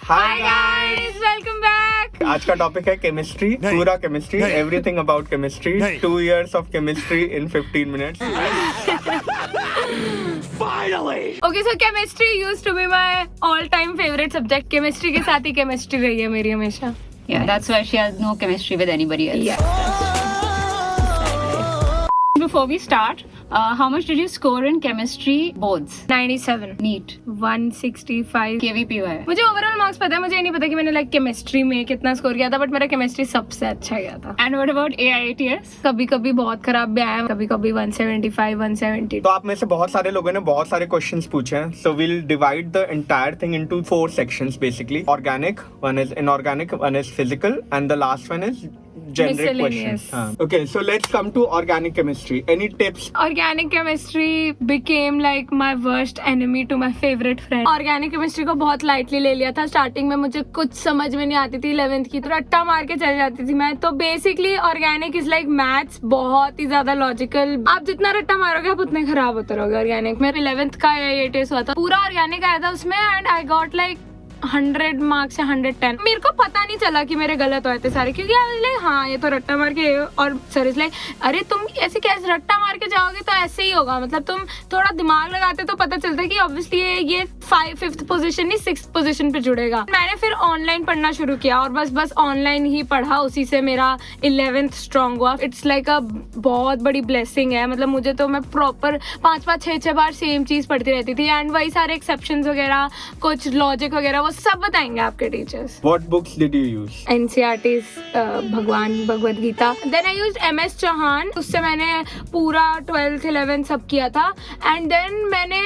Hi guys, welcome back. आज का topic है केमिस्ट्री, पूरा chemistry, everything about chemistry, 2 years of chemistry in 15 minutes. Finally! Okay, so chemistry used to be my all-time favorite subject. Chemistry के साथ ही chemistry रही है मेरी हमेशा. Yeah, that's why she has no chemistry with anybody else. Yeah. Before we start, how much did you score in chemistry boards? 97. NEET. 165. KVPO है. मुझे overall marks पता है, मुझे ये नहीं पता कि मैंने केमिस्ट्री में कितना स्कोर किया था, बट मेरा केमिस्ट्री सबसे अच्छा गया था. And what about AITS? कभी कभी बहुत खराब भी आया, कभी कभी 175, 170. तो आप में से बहुत सारे लोगों ने बहुत सारे क्वेश्चंस पूछे हैं, so we'll divide the entire thing into 4 sections basically. Organic, one is inorganic, one is physical, and the last one is generic questions. Okay, so let's come to organic chemistry. Any tips? Organic chemistry became like my worst enemy to my favorite friend. Organic chemistry को बहुत lightly ले लिया था. Starting में मुझे कुछ समझ में नहीं आती थी, 11th की तो रट्टा मार के चल जाती थी मैं. तो basically organic is like maths, बहुत ही ज्यादा लॉजिकल. आप जितना रट्टा मारोगे आप उतने खराब होते रहोगे. ऑर्गेनिक में 11th का AITS हुआ था, पूरा ऑर्गेनिक आया था उसमें, and I got like 100 marks या 110. मेरे को पता नहीं चला कि मेरे गलत हुए थे सारे, क्योंकि लाइक हाँ ये तो रट्टा मार के. और सर इज लाइक अरे तुम ऐसे कैसे रट्टा मार के जाओगे, तो ऐसे ही होगा. मतलब तुम थोड़ा दिमाग लगाते तो पता चलता है कि ऑब्वियसली ये 5th पोजीशन नहीं 6th पोजीशन पे जुड़ेगा. मैंने फिर ऑनलाइन पढ़ना शुरू किया और बस ऑनलाइन ही पढ़ा. उसी से मेरा 11th स्ट्रॉन्ग हुआ. इट्स लाइक अ बहुत बड़ी ब्लेसिंग है. मतलब मुझे तो मैं प्रॉपर 5-5, 6-6 बार सेम चीज पढ़ती रहती थी, एंड वही सारे एक्सेप्शंस वगैरह, कुछ लॉजिक वगैरह वो सब बताएंगे आपके teachers. What books did you use? NCERT's भगवान Bhagavad Gita. Then I used MS Chauhan. उससे मैंने पूरा 12th 11th सब किया था. एंड देन मैंने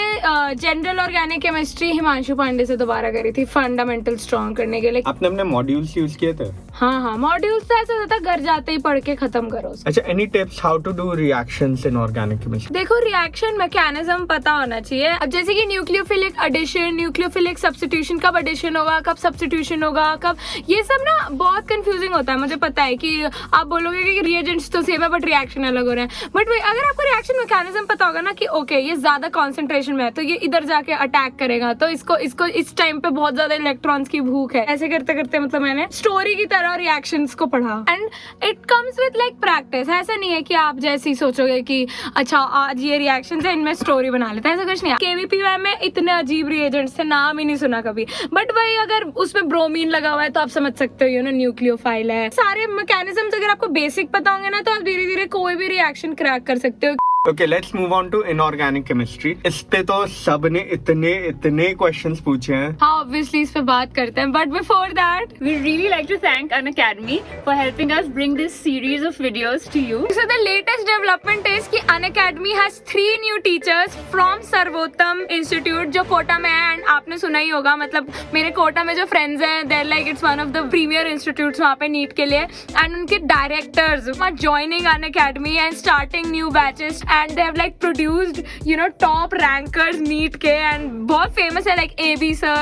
general organic chemistry Himanshu Pandey से दोबारा करी थी, फंडामेंटल स्ट्रॉन्ग करने के लिए. आपने अपने मॉड्यूल्स यूज किए थे? हाँ मॉड्यूल्स तो ऐसा होता घर जाते ही पढ़ के खत्म करो. अच्छा, any tips how to do reactions in organic chemistry? देखो, रिएक्शन मैकेनिज्म पता होना चाहिए. अब जैसे कि न्यूक्लियोफिलिक एडिशन, न्यूक्लियोफिलिक सब्स्टिट्यूशन, कब एडिशन होगा, कब सब्स्टिट्यूशन होगा, कब, ये सब ना बहुत कंफ्यूजिंग होता है. मुझे पता है कि आप बोलोगे कि रिएजेंट्स तो सेम है बट रिएक्शन अलग हो रहे हैं. बट अगर आपको रिएक्शन मैकेनिज्म पता होगा ना कि ओके ये ज्यादा कॉन्सेंट्रेशन में है तो ये इधर जाके अटैक करेगा, तो इसको इस टाइम पे बहुत ज्यादा इलेक्ट्रॉन्स की भूख है, ऐसे करते करते मतलब मैंने स्टोरी की तरह रिएक्शंस को पढ़ा. And it comes with like practice. ऐसा नहीं है कि आप जैसे ही सोचोगे कि अच्छा आज ये रिएक्शंस है इनमें स्टोरी बना लेते हैं, ऐसा कुछ नहीं है. KVPY में इतने अजीब रिएजेंट्स थे, नाम ही नहीं सुना कभी. बट भाई अगर उसमें ब्रोमीन लगा हुआ है तो आप समझ सकते हो, यू नो न्यूक्लियोफाइल है. सारे मैकेनिज्म्स अगर आपको बेसिक पता होंगे ना तो आप धीरे धीरे कोई भी रिएक्शन क्रैक कर सकते हो. Okay, let's move on to inorganic chemistry. इस पे तो सबने इतने क्वेश्चंस पूछे हैं. हाँ, ऑब्वियसली इस पे बात करते हैं, but before that We really like to thank Unacademy for helping us bring this series of videos to you. so the latest development is कि Unacademy has 3 new teachers from सर्वोत्तम इंस्टीट्यूट जो कोटा में है. एंड आपने सुना ही होगा, मतलब मेरे कोटा में जो फ्रेंड्स हैं they're like it's one of the premier institutes वहाँ पे नीट के लिए. एंड उनके directors are joining Unacademy and starting new batches. And they have like produced, you know, top rankers NEET के, and बहुत famous है like AB sir,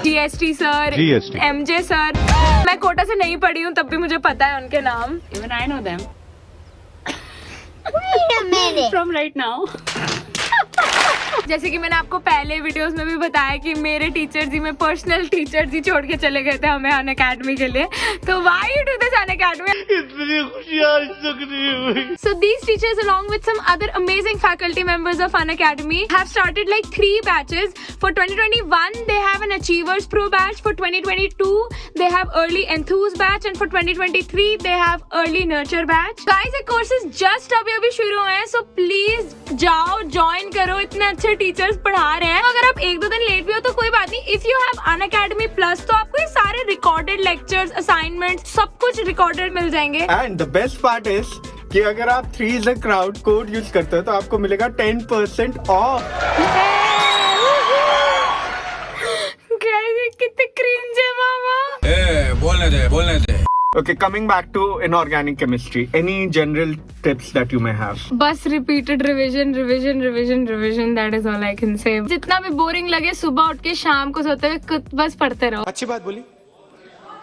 GST sir, MJ sir. मैं कोटा से नहीं पढ़ी हूँ तब भी मुझे पता है उनके नाम. Even I know them. Wait a minute. From right now. जैसे कि मैंने आपको पहले वीडियोस में भी बताया कि मेरे टीचर्स ही, मैं पर्सनल टीचर्स ही छोड़ के चले गए थे हमें Unacademy के लिए. तो why you do this Unacademy? इतनी खुशियाँ आज तक नहीं हुई. So these teachers along with some other amazing faculty members of Unacademy have started like 3 batches. For 2021 they have an Achievers Pro batch. For 2022 they have Early Enthuse batch, and for 2023 they have Early Nurture batch. Guys, ये courses just अभी शुरू हुए हैं, so please जाओ join करो. इतने अच्छे teachers पढ़ा रहे हैं. अगर आप 1-2 दिन लेट भी हो तो कोई बात नहीं. If you have Unacademy Plus तो आपको ये सारे रिकॉर्डेड लेक्चर्स, असाइनमेंट्स सब कुछ रिकॉर्डेड मिल जाएंगे. And the best part is कि अगर आप 3 is a crowd code use करते हो तो आपको मिलेगा 10% ऑफ. कितने क्रिंज है मामा. बोलने दे. Okay, coming back to inorganic chemistry, any general tips that you may have? बस repeated revision. That is all I can say. जितना भी बोरिंग लगे सुबह उठ के शाम को सोते हुए बस पढ़ते रहो. अच्छी बात बोली.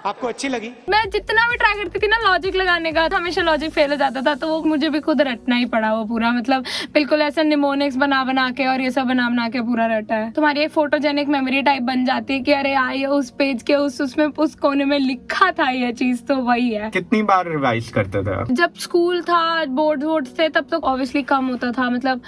आपको अच्छी लगी? मैं जितना भी ट्राई करती थी ना लॉजिक लगाने का, हमेशा लॉजिक फेल हो जाता था, तो वो मुझे भी खुद रटना ही पड़ा वो पूरा, मतलब बिल्कुल ऐसा निमोनिक्स बना के और ये सब बना के पूरा रटा है। तुम्हारी एक फोटोजेनिक मेमोरी टाइप बन जाती है कि अरे आई उस पेज के उसमें उस कोने में लिखा था ये चीज, तो वही है। कितनी बार रिवाइज करते थे? जब स्कूल था, बोर्ड थे, तब तो ऑब्वियसली कम होता था, मतलब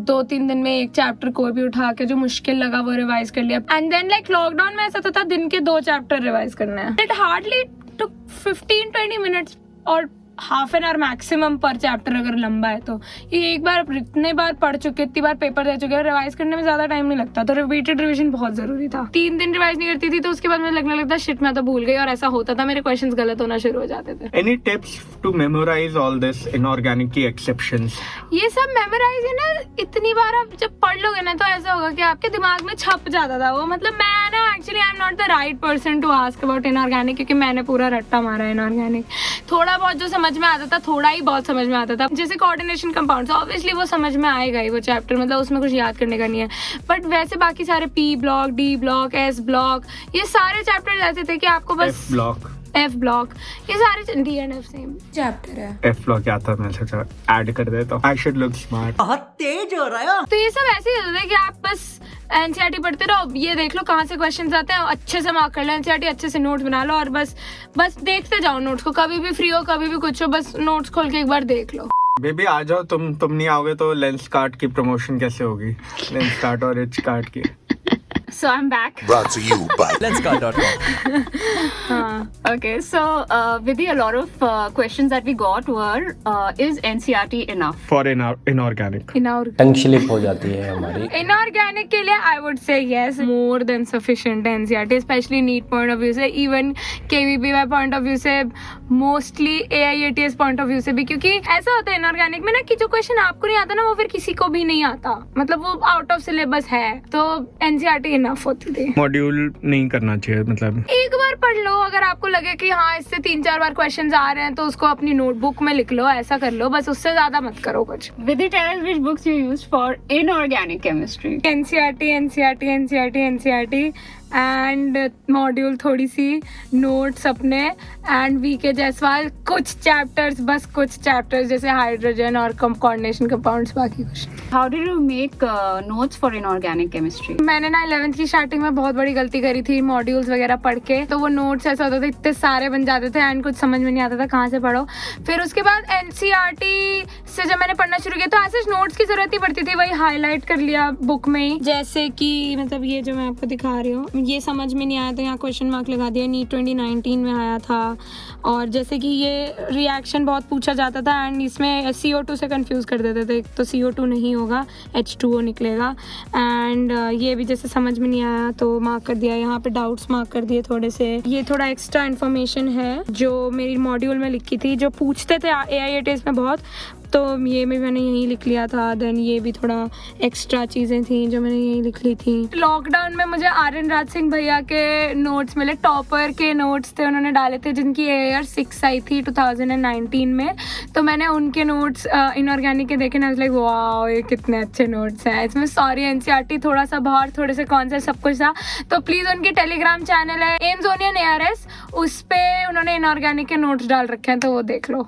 2-3 दिन में एक चैप्टर कोई भी उठा के जो मुश्किल लगा वो रिवाइज कर लिया। एंड देन लाइक लॉकडाउन में ऐसा था दिन के 2 चैप्टर रिवाइज करना है। इट हार्डली टुक 15-20 मिनट्स और हाफ एन आवर मैक्सिमम पर चैप्टर अगर लंबा है तो। ये एक बार इतने बार पढ़ चुके, इतनी बार पेपर दे चुके, रिवाइज करने में ज्यादा टाइम नहीं लगता, तो रिपीटेड रिवीजन बहुत जरूरी था। 3 दिन रिवाइज नहीं करती थी तो उसके बाद मुझे लगने लगता शिट मैं तो भूल गई, और ऐसा होता था, मेरे क्वेश्चंस गलत होना शुरू हो जाते थे। Any tips to memorize all this inorganic की exceptions? ये सब मेमोराइज है ना, इतनी बार आप जब पढ़ लोगे ना तो ऐसा होगा कि आपके दिमाग में छप जाता था वो। मतलब मैं ना actually I am not the right person to ask about inorganic, क्योंकि मैंने पूरा रट्टा मारा इनऑर्गेनिक। थोड़ा बहुत जो समझ में आता था, थोड़ा ही बहुत समझ में आता था, जैसे कोऑर्डिनेशन कंपाउंड्स, ऑब्वियसली वो समझ में आएगा ही वो चैप्टर, मतलब उसमें कुछ याद करने का नहीं है। बट वैसे बाकी सारे P block, D block, S block, ये सारे चैप्टर ऐसे थे कि आपको बस एफ ब्लॉक, ये सारे D and F same chapter है। एफ ब्लॉक क्या था, मैं सोचा ऐड कर देता हूं। I should look smart. बहुत तेज हो रहा है। तो ये सब ऐसे ही होता है कि आप बस एनसीईआरटी पढ़ते रहो, ये देख लो कहाँ से क्वेश्चंस आते हैं, अच्छे से मार्क कर लो, एनसीईआरटी अच्छे से नोट्स बना लो, और बस देखते जाओ नोट्स को, कभी भी फ्री हो कभी भी कुछ हो, बस नोट्स खोल के एक बार देख लो। बेबी आ जाओ, तुम नहीं आओगे तो लेंस कार्ट की प्रमोशन कैसे होगी? लेंस कार्ट और एच कार्ट की। So I'm back. Brought to you by Lenscard.com. Okay, so Vidhi, a lot of questions that we got were, is NCERT enough? For inorganic. संक्षिप्त हो जाती है हमारी। इनऑर्गेनिक के लिए I would say yes, more than sufficient NCERT, specially NEET point of view से, even KVPY point of view से, mostly AIATS point of view से भी, क्योंकि ऐसा होता है इनऑर्गेनिक में ना कि जो क्वेश्चन आपको नहीं आता ना वो फिर किसी को भी नहीं आता, मतलब वो आउट ऑफ सिलेबस है, तो एनसीईआरटी इनफ होती थी। मॉड्यूल नहीं करना चाहिए, मतलब एक बार पढ़ लो, अगर आपको लगे कि हाँ इससे 3-4 बार क्वेश्चंस आ रहे हैं तो उसको अपनी नोटबुक में लिख लो, ऐसा कर लो, बस उससे ज्यादा मत करो कुछ। Vidhi, tell us which books you used for inorganic chemistry. NCERT and module थोड़ी सी, नोट्स अपने, एंड वीके जायसवाल, कुछ चैप्टर्स, बस कुछ चैप्टर्स जैसे हाइड्रोजन और कोऑर्डिनेशन कंपाउंड्स, बाकी कुछ। How did you make notes for inorganic chemistry? मैंने ना 11th की स्टार्टिंग में बहुत बड़ी गलती करी थी मॉड्यूल्स वगैरह पढ़ के, तो वो नोट्स ऐसा होता था इतने सारे बन जाते थे एंड कुछ समझ में नहीं आता था कहाँ से पढ़ो। फिर उसके बाद एनसीईआरटी से जब मैंने पढ़ना शुरू किया तो ऐसे नोट्स की जरूरत ही पड़ती थी, वही हाईलाइट कर लिया बुक में ही, जैसे कि मतलब ये जो मैं आपको दिखा रही हूँ, ये समझ में नहीं आया तो यहाँ क्वेश्चन मार्क लगा दिया, नीट 2019 में आया था। और जैसे कि ये रिएक्शन बहुत पूछा जाता था एंड इसमें CO2 से कंफ्यूज कर देते थे, तो CO2 नहीं होगा, H2O निकलेगा। एंड ये भी जैसे समझ में नहीं आया तो मार्क कर दिया, यहाँ पे डाउट्स मार्क कर दिए थोड़े से। ये थोड़ा एक्स्ट्रा इन्फॉर्मेशन है जो मेरी मॉड्यूल में लिखी थी, जो पूछते थे AIATS में बहुत, तो ये भी मैंने यहीं लिख लिया था। देन ये भी थोड़ा एक्स्ट्रा चीज़ें थी जो मैंने यहीं लिख ली थी। लॉकडाउन में मुझे आर्यन राज सिंह भैया के नोट्स मिले, टॉपर के नोट्स थे, उन्होंने डाले थे, जिनकी AIR 6 आई थी 2019 में, तो मैंने उनके नोट्स इनऑर्गेनिक के देखे ना, लाइक वाओ ये कितने अच्छे नोट्स हैं। इसमें सॉरी एनसीईआरटी थोड़ा सा बाहर, थोड़े से कॉन्सेप्ट सब कुछ था, तो प्लीज़ उनकी टेलीग्राम चैनल है एम्सोनियन ARS, उस पर उन्होंने इनऑर्गेनिक के नोट्स डाल रखे हैं, तो वो देख लो।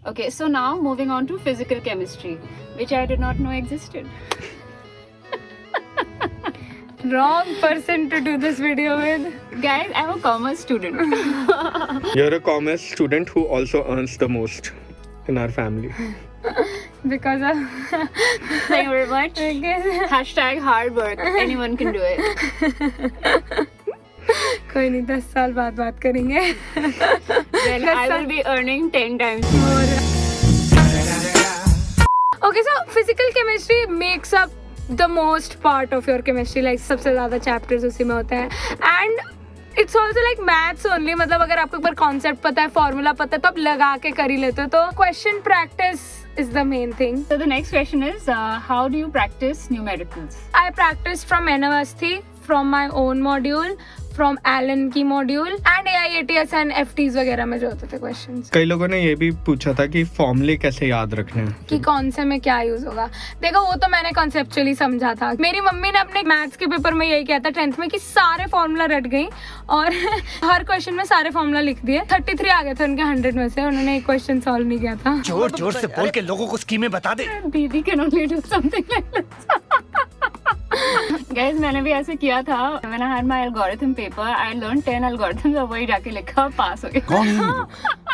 Okay, so now moving on to physical chemistry, which I did not know existed. Wrong person to do this video with. Guys, I'm a commerce student. you're a commerce student who also earns the most in our family. Because of Thank you very much. Hashtag hard work. Anyone can do it. कोई नहीं, 10 साल बाद बात करेंगे। Then I will be earning 10 times more. Okay, so physical chemistry makes up the most part of your chemistry, like सबसे ज़्यादा chapters उसी में होते हैं, and it's also like maths only, मतलब अगर आपको एक बार concept पता है, formula पता है, तो आप लगा के कर ही लेते हो, तो question practice is the main thing. So the next question is, how do you practice numericals? I practiced from NMST, from my own module, from Allen की module and AIATS and FTs वगैरह में जो होते थे क्वेश्चंस। कई लोगों ने ये भी पूछा था कि फॉर्मूले कैसे याद रखने हैं कि कौन से में क्या यूज होगा। देखो वो तो मैंने कॉन्सेप्चुअली समझा था। मेरी मम्मी ने अपने मैथ्स के पेपर में यही किया था 10th में कि सारे फॉर्मूला रट गई और हर क्वेश्चन में सारे फॉर्मूला लिख दिए। 33 आ गए थे उनके 100 में से, उन्होंने एक क्वेश्चन सॉल्व नहीं किया था। जोर जोर से बोल के लोगों को स्कीमें बता दे। दीदी can only do something like this. Guys मैंने भी ऐसे किया था। When I had my algorithm paper, I learned 10 algorithms और वही जाके लिखा, पास हो गया। कौन है?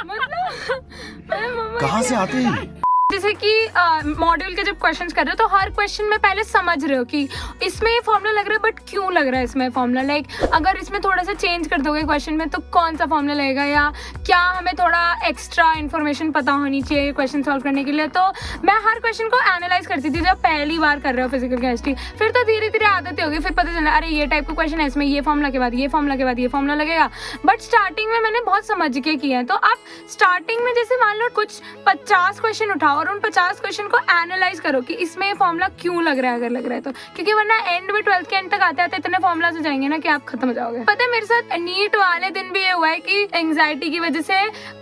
मतलब कहाँ से आते हैं? जैसे कि मॉड्यूल के जब क्वेश्चंस कर रहे हो तो हर क्वेश्चन में पहले समझ रहे हो कि इसमें ये फॉर्मूला लग रहा है बट क्यों लग रहा है इसमें फॉर्मूला। लाइक अगर इसमें थोड़ा सा चेंज कर दोगे क्वेश्चन में तो कौन सा फॉर्मूला लगेगा, या क्या हमें थोड़ा एक्स्ट्रा इन्फॉर्मेशन पता होनी चाहिए क्वेश्चन सॉल्व करने के लिए। तो मैं हर क्वेश्चन को एनालाइज करती थी जब पहली बार कर रहे हो फिजिकल केमिस्ट्री। फिर तो धीरे धीरे आदत होगी, फिर पता चला अरे ये टाइप का क्वेश्चन है, इसमें ये फॉर्मूला के बाद ये फॉर्मूला के बाद ये फॉर्मूला लगेगा। बट स्टार्टिंग में मैंने बहुत समझ के किया है। तो आप स्टार्टिंग में जैसे मान लो कुछ 50 क्वेश्चन उठाओ और उन 50 क्वेश्चन को एनालाइज करो कि इसमें ये फॉर्मूला क्यों लग रहा है अगर लग रहा है तो, क्योंकि वरना एंड में 12th के एंड तक आते आते इतने फॉर्मूलाज हो जाएंगे ना कि आप खत्म हो जाओगे। पता है मेरे साथ नीट वाले दिन भी ये हुआ है कि एंजाइटी की वजह से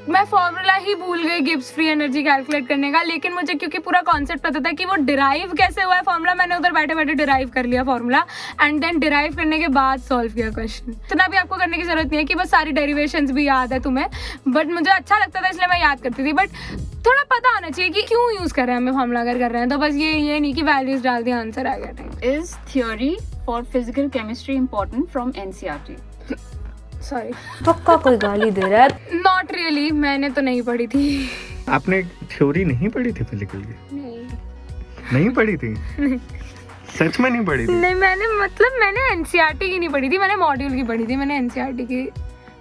मैं फॉर्मूला ही भूल गई गिब्स फ्री एनर्जी कैलकुलेट करने का। लेकिन मुझे क्योंकि पूरा कॉन्सेप्ट पता था कि वो डिराइव कैसे हुआ है फॉर्मूला, मैंने उधर बैठे बैठे डिराइव कर लिया फॉर्मूला एंड देन डिराइव करने के बाद सॉल्व किया क्वेश्चन। इतना भी आपको करने की जरूरत नहीं है कि बस सारी डेरिवेशंस भी याद है तुम्हें, बट मुझे अच्छा लगता था इसलिए मैं याद करती थी। बट थोड़ा पता होना चाहिए कि क्यों यूज कर रहे हैं हमें फॉर्मूला अगर कर रहे हैं तो बस ये नहीं कि वैल्यूज डाल दिया आंसर आ गया। Is theory for physical chemistry important from NCERT? Sorry, पक्का कोई गाली दे रहा है। नॉट रियली, मैंने तो नहीं पढ़ी थी। आपने थ्योरी नहीं पढ़ी थी फिजिकल की? नहीं पढ़ी थी? सच में नहीं पढ़ी थी? नहीं, मैंने NCERT की नहीं पढ़ी थी, मैंने मॉड्यूल की पढ़ी थी। मैंने NCERT की,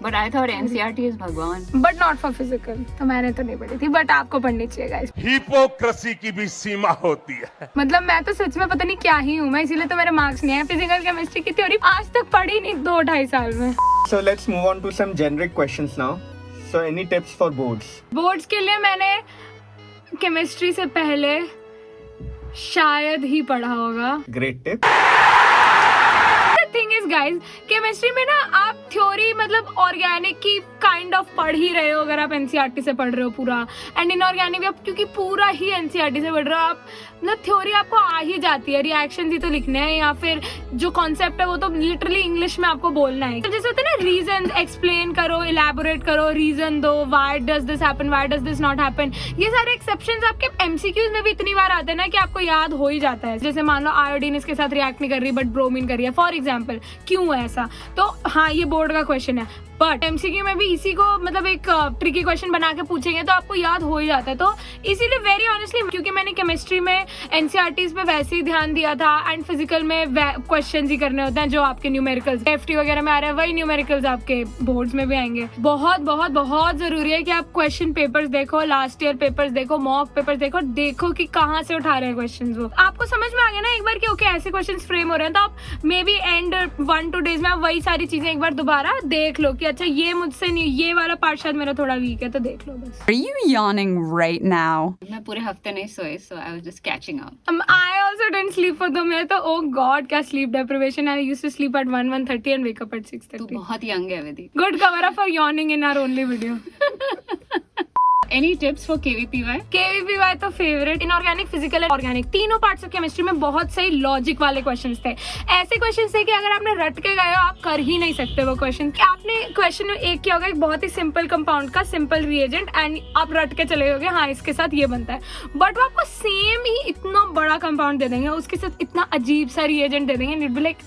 But I thought NCERT is भगवान। बट नॉट फॉर फिजिकल, तो मैंने तो नहीं पढ़ी थी। बट आपको पढ़नी चाहिए गाइस। हिपोक्रेसी की भी सीमा होती है। मतलब मैं तो सच में पता नहीं क्या ही हूँ मैं, इसीलिए तो मेरे मार्क्स नहीं आए। फिजिकल केमिस्ट्री की थ्योरी आज तक पढ़ी नहीं 2-2.5 साल में। So let's move on to some generic questions now. So any tips for boards? Boards के लिए मैंने केमिस्ट्री से पहले शायद ही पढ़ा होगा। Great tip. Thing is guys, chemistry में ना आप थ्योरी मतलब ऑर्गेनिक की काइंड ऑफ पढ़ ही रहे हो अगर आप NCERT से पढ़ रहे हो पूरा, एंड इनऑर्गेनिक भी आप क्योंकि पूरा ही NCERT से पढ़ रहे हो आप, मतलब थ्योरी आपको आ ही जाती है। रिएक्शन ही तो लिखने हैं या फिर जो कॉन्सेप्ट है वो तो लिटरली इंग्लिश में आपको बोलना है। तो जैसे होता है ना, रीजन एक्सप्लेन करो, इलेबोरेट करो, रीजन दो, why does this happen, why does this not happen. ये सारे एक्सेप्शंस आपके MCQs में भी इतनी बार आते हैं ना कि आपको याद हो ही जाता है। जैसे मान लो आयोडीन इसके साथ रिएक्ट नहीं कर रही बट ब्रोमीन कर रही है फॉर एग्जाम्पल, क्यों है ऐसा। तो हाँ, ये बोर्ड का क्वेश्चन है, बट MCQ में भी इसी को मतलब एक ट्रिकी क्वेश्चन बना के पूछेंगे तो आपको याद हो ही जाता है। तो इसीलिए वेरी ऑनेस्टली, क्योंकि मैंने केमिस्ट्री में NCERTs पे वैसे ही ध्यान दिया था एंड फिजिकल में क्वेश्चंस ही करने होते हैं जो आपके न्यूमेरिकल्स FT वगैरह में आ रहे हैं, वही न्यूमेरिकल्स आपके बोर्ड्स में भी आएंगे। बहुत बहुत बहुत जरूरी है कि आप क्वेश्चन पेपर्स देखो, लास्ट ईयर पेपर्स देखो, मॉक पेपर्स देखो कि कहाँ से उठा रहे हैं क्वेश्चन। वो आपको समझ में आ गया ना एक बार कि ओके ऐसे क्वेश्चन फ्रेम हो रहे हैं, तो आप मे बी एंड 1-2 डेज में आप वही सारी चीजें एक बार दोबारा देख लो कि अच्छा ये मुझसे नहीं, ये वाला पार्ट शायद मेरा थोड़ा वीक है, तो देख लो बस। Are you yawning right now? मैं पूरे हफ्ते नहीं सोई, so I was just catching up. I also didn't sleep for the मैं तो oh god क्या sleep deprivation। I used to sleep at 1:30 and wake up at 6:30. तू बहुत यंग है विधि। Good cover up for yawning in our only video. Any tips for KVPY? KVPY तो favourite. Inorganic, physical and organic तीनों parts of chemistry में बहुत सही logic वाले questions थे। ऐसे क्वेश्चंस थे कि अगर आपने रट के गए हो आप कर ही नहीं सकते वो क्वेश्चन। आपने क्वेश्चन एक किया होगा एक बहुत ही सिंपल कंपाउंड का सिंपल रिएजेंट एंड आप रट के चले गए हाँ इसके साथ ये बनता है, बट वो आपको सेम ही इतना बड़ा कंपाउंड दे देंगे, उसके साथ इतना अजीब सा रिएजेंट दे देंगे, इट बी लाइक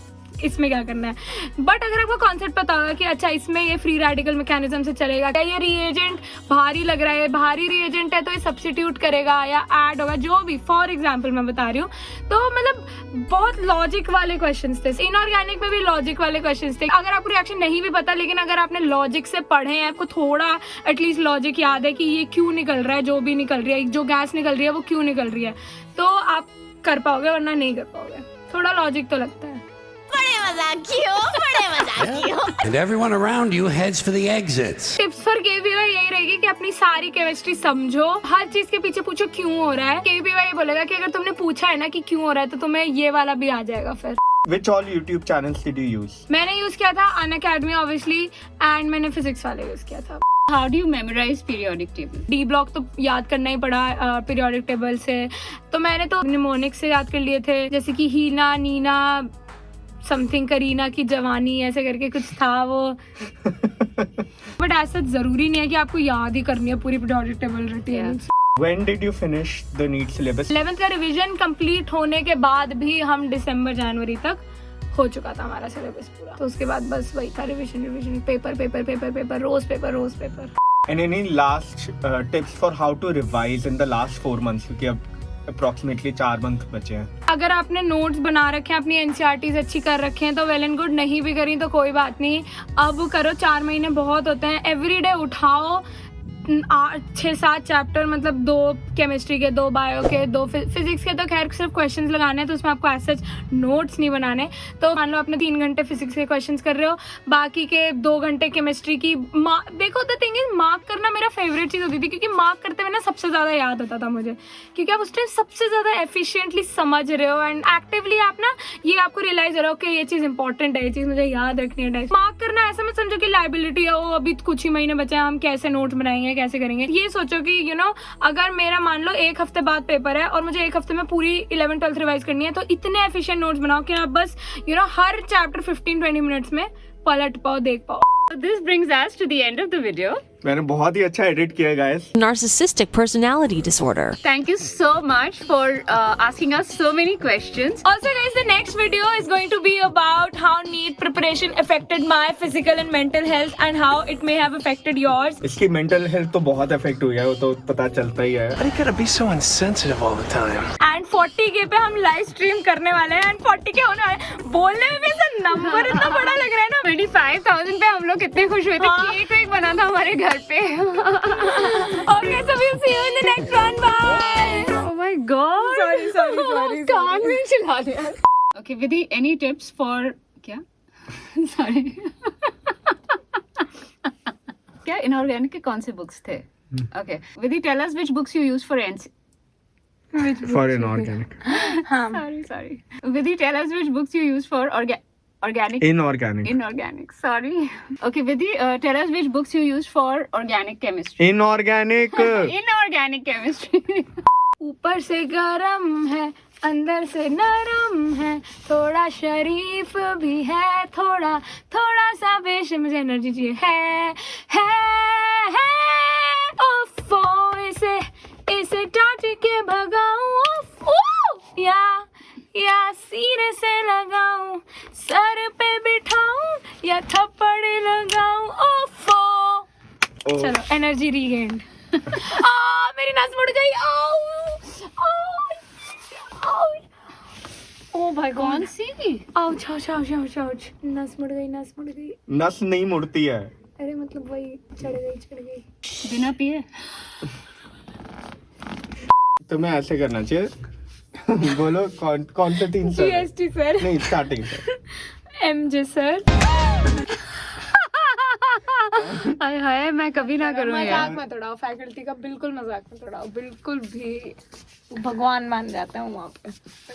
इसमें क्या करना है। बट अगर आपको कॉन्सेप्ट पता होगा कि अच्छा इसमें ये फ्री रेडिकल मैकेनिज्म से चलेगा, क्या ये रिएजेंट भारी लग रहा है, भारी रिएजेंट है तो ये सब्स्टिट्यूट करेगा या ऐड होगा, जो भी फॉर एग्जांपल मैं बता रही हूँ। तो मतलब बहुत लॉजिक वाले क्वेश्चंस थे। इनऑर्गेनिक में भी लॉजिक वाले क्वेश्चंस थे। अगर आपको रिएक्शन नहीं भी पता, लेकिन अगर आपने लॉजिक से पढ़े हैं, आपको थोड़ा एटलीस्ट लॉजिक याद है कि ये क्यों निकल रहा है, जो भी निकल रही है, जो गैस निकल रही है वो क्यों निकल रही है, तो आप कर पाओगे, वरना नहीं कर पाओगे। थोड़ा लॉजिक तो लगता है। And everyone around you heads for the exits. Tips for KVPY यही रहेगी कि अपनी सारी केमिस्ट्री समझो, हर चीज के पीछे पूछो क्यों हो रहा है। KVPY ये बोलेगा कि अगर तुमने पूछा है ना कि क्यों हो रहा है तो तुम्हें ये वाला भी आ जाएगा फिर। Which all YouTube channels did you use? मैंने यूज किया था अनअकैडमी ऑब्वियसली, एंड मैंने फिजिक्स वाले यूज किया था। How do you memorize periodic table? D block तो याद करना ही पड़ा पीरियोडिक टेबल से, तो मैंने तो निमोनिक से याद कर लिए थे, जैसे कि हीना, नीना, समथिंग, करीना की जवानी, ऐसे करके कुछ था वो। बट ऐसा जरूरी नहीं है कि आपको याद ही करनी है पूरी periodic table routine. When did you finish the NEET syllabus? 11th का रिवीजन कंप्लीट होने के बाद भी हम दिसंबर जनवरी तक हो चुका था हमारा सिलेबस पूरा, तो उसके बाद बस वही था रिवीजन, पेपर, रोज paper. And any last tips for how to revise in the last 4 months? क्योंकि अब approximately 4 month बचे हैं। अगर आपने नोट्स बना रखे हैं, अपनी एनसीईआरटीज अच्छी कर रखे हैं तो वेल एंड गुड, नहीं भी करी तो कोई बात नहीं, अब करो। 4 महीने बहुत होते हैं। एवरीडे उठाओ 6-7 चैप्टर, मतलब 2 केमिस्ट्री के, 2 बायो के, 2 फिजिक्स के, तो खैर सिर्फ क्वेश्चंस लगाने हैं, तो उसमें आपको ऐसे नोट्स नहीं बनाने। तो मान लो आपने 3 घंटे फिजिक्स के क्वेश्चंस कर रहे हो, बाकी के 2 घंटे केमिस्ट्री की। देखो द थिंग इज, मार्क करना मेरा फेवरेट चीज़ होती थी, क्योंकि मार्क करते हुए ना सबसे ज़्यादा याद होता था मुझे, क्योंकि आप उस टाइम सबसे ज़्यादा एफिशिएंटली समझ रहे हो एंड एक्टिवली आप ना ये आपको रियलाइज हो रहा हो कि ये चीज़ इंपॉर्टेंट है, ये चीज़ मुझे याद रखनी है। मार्क करना ऐसा मत समझो कि लाइबिलिटी है, वो अभी कुछ ही महीने बचे हैं, हम कैसे नोट्स बनाएंगे, कैसे करेंगे। ये सोचो कि अगर मेरा मान लो 1 हफ्ते बाद पेपर है और मुझे 1 हफ्ते में पूरी 11th 12th रिवाइज करनी है, तो इतने एफिशिएंट नोट्स बनाओ कि आप बस हर चैप्टर 15-20 मिनट्स में पलट पाओ, देख पाओ। So this brings us to the end of the video. मैंने बहुत ही अच्छा एडिट किया guys. Narcissistic personality disorder. Thank you so much for asking us so many questions. Also guys, the next video is going to be about how NEET preparation affected my physical and mental health and how it may have affected yours. इसकी mental health तो बहुत effect हुई है, वो तो पता चलता ही है। Why you gotta be so insensitive all the time? And 40K पे हम लाइव स्ट्रीम करने वाले हैं, and 40K होने वाले। बोलने में भी ऐसा नंबर इतना बड़ा लग रहा है ना। 25,000 पे हम लोग कितने खुश हुए थे। केक वेक बना था हमारे घर पे। Okay, so we'll see you in the next one. Bye. Oh my god. Sorry. कान में चिल्ला दिया। Okay, Vidhi, any tips for क्या? Sorry. क्या इनऑर्गेनिक के कौन से बुक्स थे? Okay, Vidhi, tell us which books you use for NC. For inorganic. Sorry. Vidhi, tell us which books you use for organic. Inorganic. Sorry. Okay, Vidhi, tell us which books you use for organic chemistry. Inorganic. Inorganic chemistry. ऊपर से गरम है, अंदर से नरम है, थोड़ा शरीफ भी है, थोड़ा सा बेश, मुझे एनर्जी चाहिए है। ओफो, इसे टाट के भगाऊं, ओफो, या सीने से लगाऊं, सर पे बिठाऊं या थप्पड़ लगाऊं, ओफो। चलो, एनर्जी रीगेन्ड। मेरी नस मुड़ गई। ओ भाई कौन सी? आउच, नस मुड़ गई। नस नहीं मुड़ती है। अरे मतलब वही चढ़ गई। बिना पिए? तुम्हें ऐसे करना चाहिए। बोलो कौन से 3 सर? GST sir. नहीं, स्टार्टिंग से। MJ sir. हाय मैं कभी ना करूँ मजाक यार। मत उड़ाओ, फैकल्टी का बिल्कुल मजाक मत उड़ाओ, बिल्कुल भी भगवान मान जाता हूँ वहाँ पे।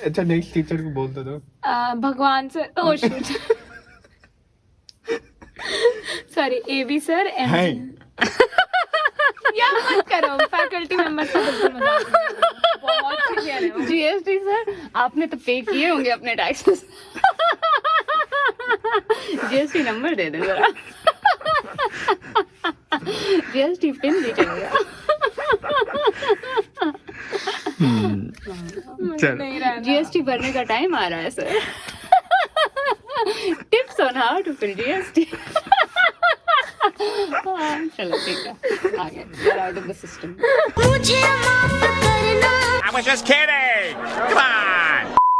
अच्छा, नेक्स्ट टीचर को बोल दो। भगवान sir, oh shit, sorry, AB sir, या मत करो, फैकल्टी मेंबर से बिल्कुल मजाक मत करो, बहुत सीनियर है वो। जीएसटी सर, आपने तो पे किए होंगे अपने टैक्सेस। जीएसटी नंबर दे दे जरा। जीएसटी पिन भी चलेगा। जीएसटी भरने का टाइम आ रहा है sir. Tips on how to fill GST. चलो ठीक है, आगे out of the system. I was just kidding. Come on.